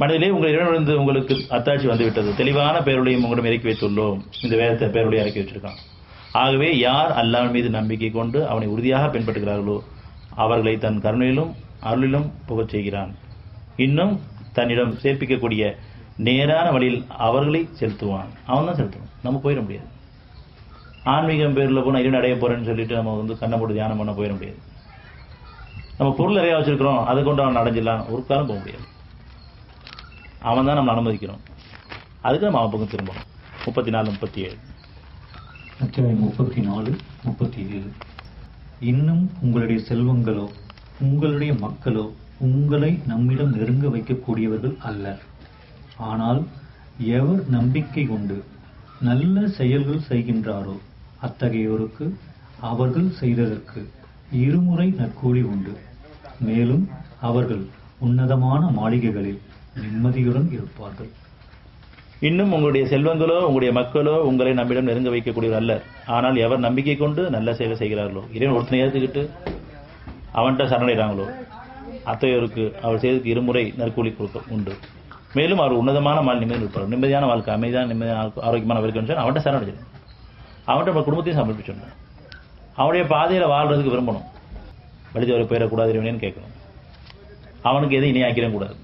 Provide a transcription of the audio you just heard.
மனதிலே உங்கள் இறைவனிலிருந்து உங்களுக்கு அத்தாட்சி வந்துவிட்டது, தெளிவான பேருளையும் உங்களிடம் இறக்கி வைத்துள்ளோம். இந்த வேதத்தை பேருளையும் இறக்கி வச்சிருக்கான். ஆகவே யார் அல்லாஹ்வின் மீது நம்பிக்கை கொண்டு அவனை உறுதியாக பின்பற்றுகிறார்களோ அவர்களை தன் கருணையிலும் அருளிலும் புகழ் செய்கிறான். இன்னும் தன்னிடம் சேர்ப்பிக்கக்கூடிய நேரான வழியில் அவர்களை செலுத்துவான். அவன் தான் செலுத்துவான், நம்ம போயிட முடியாது. ஆன்மீகம் பேரில் போனால் இறைவன் அடைய போறேன்னு சொல்லிட்டு நம்ம கண்ணை போட்டு தியானம் பண்ண போயிட முடியாது. நம்ம பொருள் நிறையா வச்சிருக்கிறோம், அதை கொண்டு அவன் அடைஞ்சிடலாம், ஒரு காலம் போக முடியாது. அவன் தான் நம்ம அனுமதிக்கிறோம். அதுக்கு நம்ம அவன் பக்கம் திரும்பணும். 34, 37 அத்தியாயம் 34, 37. இன்னும் உங்களுடைய செல்வங்களோ உங்களுடைய மக்களோ உங்களை நம்மிடம் நெருங்க வைக்கக்கூடியவர்கள் அல்லர். ஆனால் எவர் நம்பிக்கை கொண்டு நல்ல செயல்கள் செய்கின்றாரோ அத்தகையோருக்கு அவர்கள் செய்ததற்கு இருமுறை நற்கூலி உண்டு. மேலும் அவர்கள் உன்னதமான மாளிகைகளில் நிம்மதியுடன் இருப்பார்கள். இன்னும் உங்களுடைய செல்வங்களோ உங்களுடைய மக்களோ உங்களை நம்மிடம் நெருங்க வைக்கக்கூடியவர் அல்ல. ஆனால் எவர் நம்பிக்கை கொண்டு நல்ல செயலை செய்கிறார்களோ, இறைவன் ஒருத்தனை ஏற்றுக்கிட்டு அவன்கிட்ட சரணடைகிறாங்களோ அத்தையோருக்கு அவர் செய்ததுக்கு இருமுறை நற்கூலி கொடுக்க உண்டு. மேலும் அவர் உன்னதமான நிம்மதி இருப்பார். நிம்மதியான வாழ்க்கை, அமைதியான நிம்மதியான ஆரோக்கியமான வாழ்க்கை அவன்கிட்ட சரணடைஞ்சிடும். அவன்கிட்ட நம்ம குடும்பத்தையும் சமர்ப்பிச்சிடணும். அவனுடைய பாதையில் வாழ்றதுக்கு விரும்பணும். வழிதவரை போயிடக்கூடாது இறைவனேன்னு கேட்கணும். அவனுக்கு எதை இணையாக்கிடக்கூடாது.